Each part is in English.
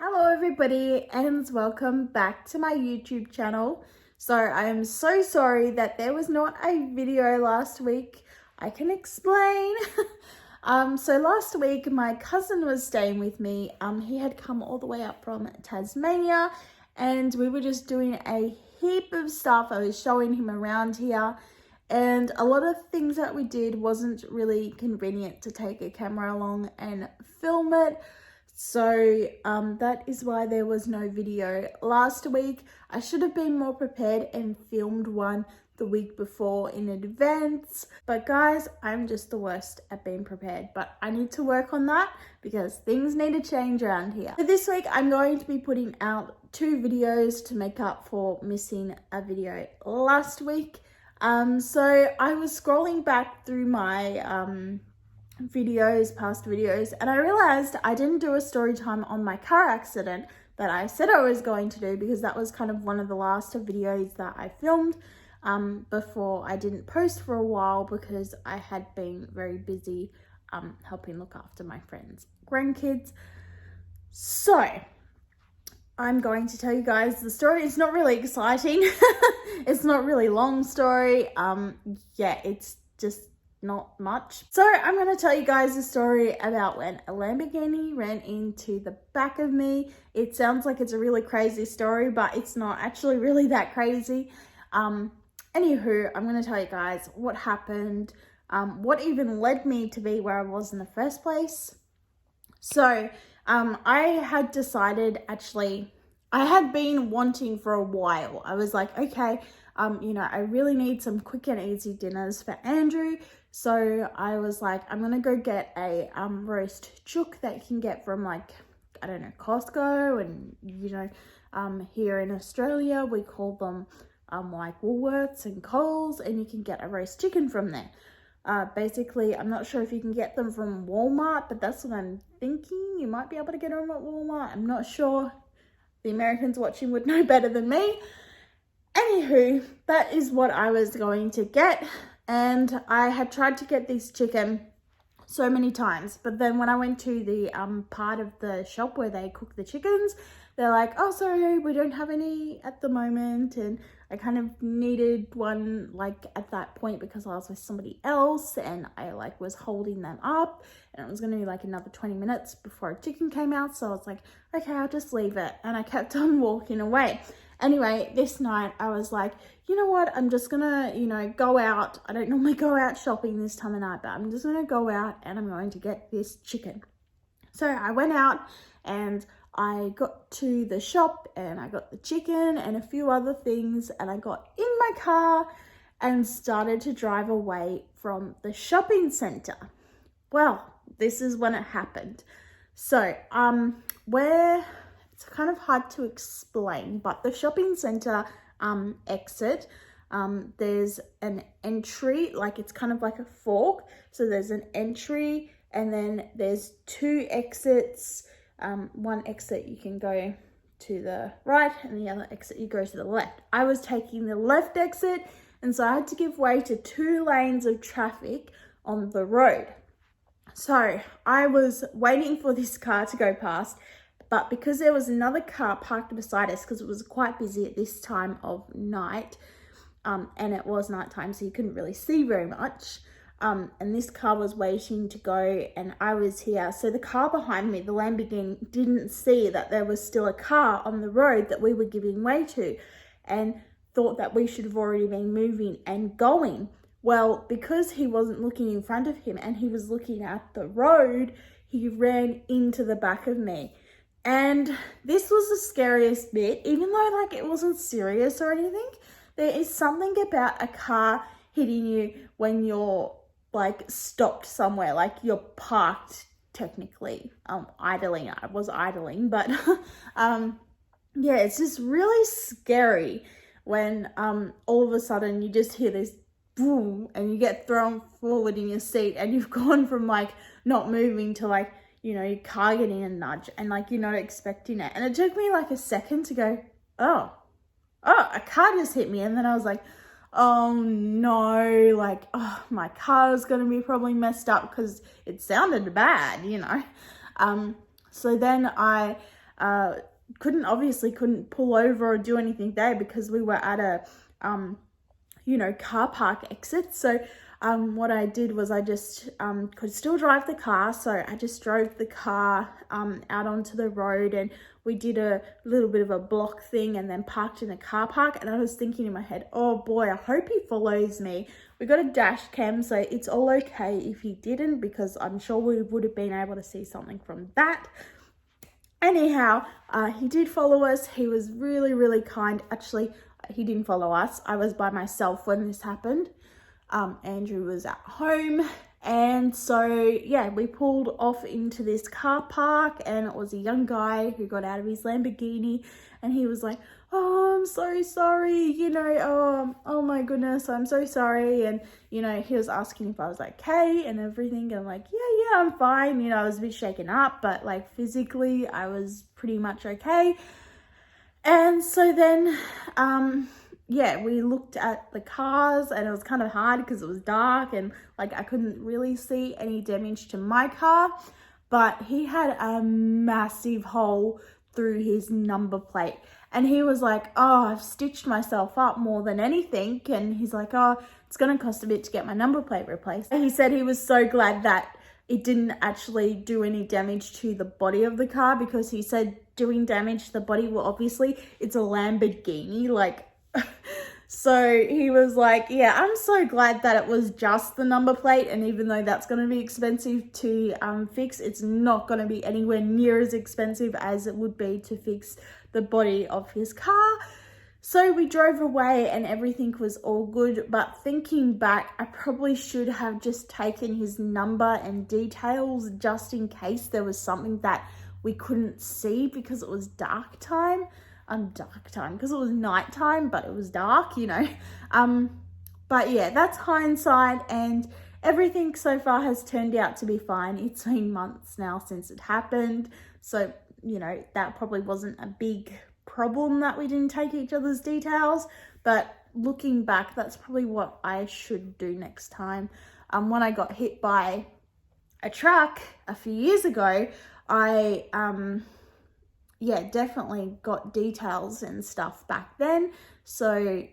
Hello everybody and welcome back to my YouTube channel. So I am so sorry that there was not a video last week. I can explain. So last week my cousin was staying with me. He had come all the way up from Tasmania and we were just doing a heap of stuff. I was showing him around here and a lot of things that we did wasn't really convenient to take a camera along and film it. So that is why there was no video last week. I should have been more prepared and filmed one the week before in advance. But guys, I'm just the worst at being prepared. But I need to work on that because things need to change around here. So this week I'm going to be putting out 2 videos to make up for missing a video last week. So I was scrolling back through my past videos, and I realized I didn't do a story time on my car accident that I said I was going to do, because that was kind of one of the last videos that I filmed before I didn't post for a while because I had been very busy helping look after my friends' grandkids. So I'm going to tell you guys the story. It's not really exciting. It's not really long story. Yeah, it's just not much. So I'm going to tell you guys a story about when a Lamborghini ran into the back of me. It sounds like it's a really crazy story, but it's not actually really that crazy. Anywho, I'm going to tell you guys what happened, what even led me to be where I was in the first place. So I had decided, actually, I had been wanting for a while. I was like, okay, you know, I really need some quick and easy dinners for Andrew. So I was like, I'm going to go get a roast chook that you can get from, like, I don't know, Costco. And, you know, here in Australia, we call them like Woolworths and Coles, and you can get a roast chicken from there. Basically, I'm not sure if you can get them from Walmart, but that's what I'm thinking. You might be able to get them at Walmart. I'm not sure. The Americans watching would know better than me. Anywho, that is what I was going to get. And I had tried to get this chicken so many times, but then when I went to the part of the shop where they cook the chickens, they're like, oh, sorry, we don't have any at the moment. And I kind of needed one, like, at that point, because I was with somebody else and I, like, was holding them up, and it was going to be like another 20 minutes before a chicken came out. So I was like, okay, I'll just leave it. And I kept on walking away. Anyway, this night I was like, you know what, I'm just gonna, you know, go out. I don't normally go out shopping this time of night, but I'm just gonna go out and I'm going to get this chicken. So I went out and I got to the shop and I got the chicken and a few other things, and I got in my car and started to drive away from the shopping center. Well, this is when it happened. So, it's kind of hard to explain, but the shopping center exit, there's an entry, like it's kind of like a fork. So there's an entry and then there's 2 exits. One exit you can go to the right and the other exit you go to the left. I was taking the left exit, and so I had to give way to 2 lanes of traffic on the road. So I was waiting for this car to go past, but because there was another car parked beside us, because it was quite busy at this time of night, and it was nighttime, so you couldn't really see very much. And this car was waiting to go, and I was here. So the car behind me, the Lamborghini, didn't see that there was still a car on the road that we were giving way to, and thought that we should have already been moving and going. Well, because he wasn't looking in front of him and he was looking at the road, he ran into the back of me. And this was the scariest bit, even though, like, it wasn't serious or anything. There is something about a car hitting you when you're, like, stopped somewhere, like you're parked technically, idling. I was idling, but yeah, it's just really scary when all of a sudden you just hear this boom and you get thrown forward in your seat, and you've gone from, like, not moving to, like, you know, your car getting a nudge, and, like, you're not expecting it. And it took me like a second to go, oh, a car just hit me. And then I was like, oh no, like, oh, my car's gonna be probably messed up, because it sounded bad, you know. So then I couldn't pull over or do anything there because we were at a car park exit. So what I did was I just could still drive the car, so I just drove the car out onto the road, and we did a little bit of a block thing and then parked in a car park. And I was thinking in my head, oh boy, I hope he follows me. We got a dash cam, so it's all okay if he didn't, because I'm sure we would have been able to see something from that. Anyhow, he did follow us. He was really, really kind. Actually, he didn't follow us. I was by myself when this happened. Andrew was at home, and so yeah, we pulled off into this car park, and it was a young guy who got out of his Lamborghini, and he was like, oh, I'm so sorry, oh my goodness, I'm so sorry. And he was asking if I was okay and everything, and I'm like, yeah, I'm fine. I was a bit shaken up, but like physically I was pretty much okay. And so then yeah, we looked at the cars, and it was kind of hard because it was dark and like I couldn't really see any damage to my car, but he had a massive hole through his number plate, and he was like, oh, I've stitched myself up more than anything. And he's like, oh, it's going to cost a bit to get my number plate replaced. And he said he was so glad that it didn't actually do any damage to the body of the car, because he said doing damage to the body, well, obviously it's a Lamborghini, like so he was like, yeah, I'm so glad that it was just the number plate, and even though that's going to be expensive to fix, it's not going to be anywhere near as expensive as it would be to fix the body of his car. So we drove away and everything was all good, but thinking back, I probably should have just taken his number and details just in case there was something that we couldn't see because it was dark time because it was nighttime, but it was dark, but yeah, that's hindsight, and everything so far has turned out to be fine. It's been months now since it happened, so that probably wasn't a big problem that we didn't take each other's details, but looking back, that's probably what I should do next time. When I got hit by a truck a few years ago, I definitely got details and stuff back then. So,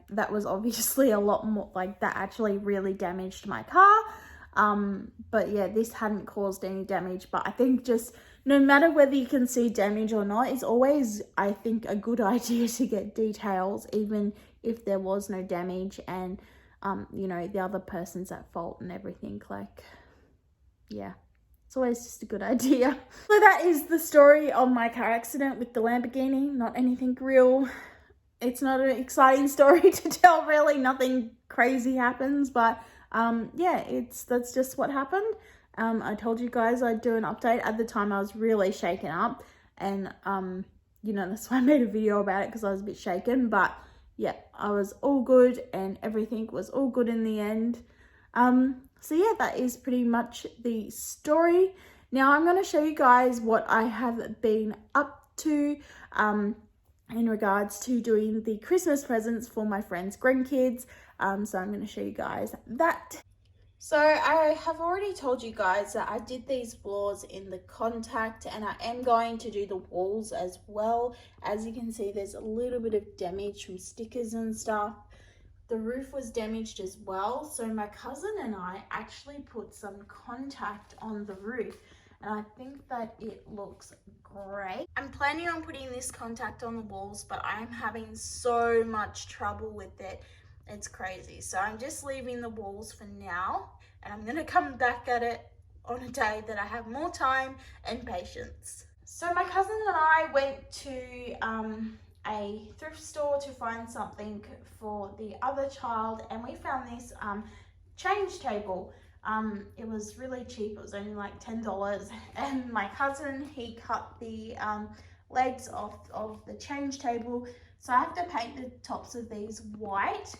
that was obviously a lot more, like that actually really damaged my car. But yeah, this hadn't caused any damage. But I think just no matter whether you can see damage or not, it's always, I think, a good idea to get details, even if there was no damage and, the other person's at fault and everything. Like, yeah. It's always just a good idea. So that is the story of my car accident with the Lamborghini. Not anything real. It's not an exciting story to tell, really. Nothing crazy happens, but yeah, that's just what happened. I told you guys I'd do an update. At the time, I was really shaken up, and that's why I made a video about it, because I was a bit shaken. But yeah, I was all good, and everything was all good in the end. So yeah, that is pretty much the story. Now I'm going to show you guys what I have been up to in regards to doing the Christmas presents for my friends' grandkids. So I'm going to show you guys that. So I have already told you guys that I did these floors in the contact, and I am going to do the walls as well. As you can see, there's a little bit of damage from stickers and stuff. The roof was damaged as well, so my cousin and I actually put some contact on the roof, and I think that it looks great. I'm planning on putting this contact on the walls, but I'm having so much trouble with it. It's crazy. So I'm just leaving the walls for now, and I'm going to come back at it on a day that I have more time and patience. So my cousin and I went to a thrift store to find something for the other child, and we found this change table. It was really cheap. It was only like $10, and my cousin, he cut the legs off of the change table, so I have to paint the tops of these white.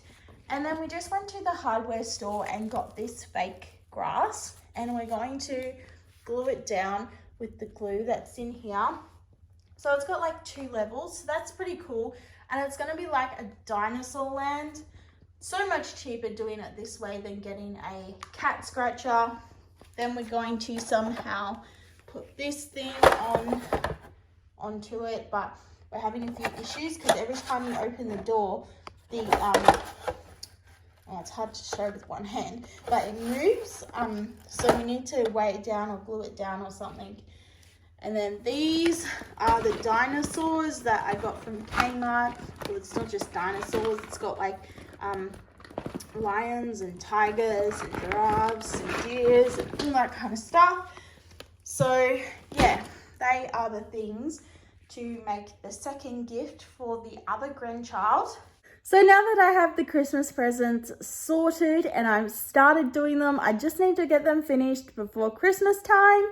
And then we just went to the hardware store and got this fake grass, and we're going to glue it down with the glue that's in here. So it's got like 2 levels, so that's pretty cool. And it's going to be like a dinosaur land. So much cheaper doing it this way than getting a cat scratcher. Then we're going to somehow put this thing onto it, but we're having a few issues because every time you open the door, the oh, it's hard to show with one hand, but it moves, so we need to weigh it down or glue it down or something. And then these are the dinosaurs that I got from Kmart. Well, it's not just dinosaurs, it's got like lions and tigers and giraffes and deers and all that kind of stuff. So yeah, they are the things to make the second gift for the other grandchild. So now that I have the Christmas presents sorted and I've started doing them, I just need to get them finished before Christmas time.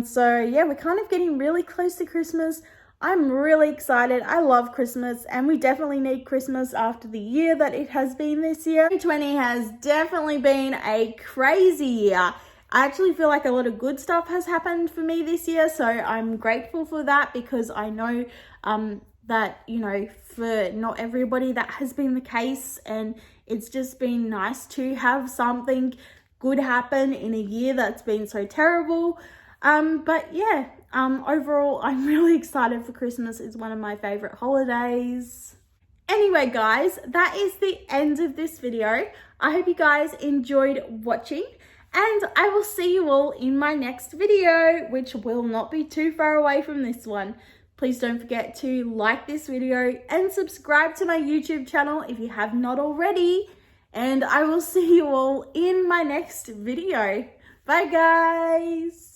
So yeah, we're kind of getting really close to Christmas. I'm really excited. I love Christmas, and we definitely need Christmas after the year that it has been this year. 2020 has definitely been a crazy year. I actually feel like a lot of good stuff has happened for me this year, so I'm grateful for that, because I know that, you know, for not everybody that has been the case, and it's just been nice to have something good happen in a year that's been so terrible. But yeah, overall, I'm really excited for Christmas. It's one of my favorite holidays. Anyway, guys, that is the end of this video. I hope you guys enjoyed watching, and I will see you all in my next video, which will not be too far away from this one. Please don't forget to like this video and subscribe to my YouTube channel if you have not already. And I will see you all in my next video. Bye, guys.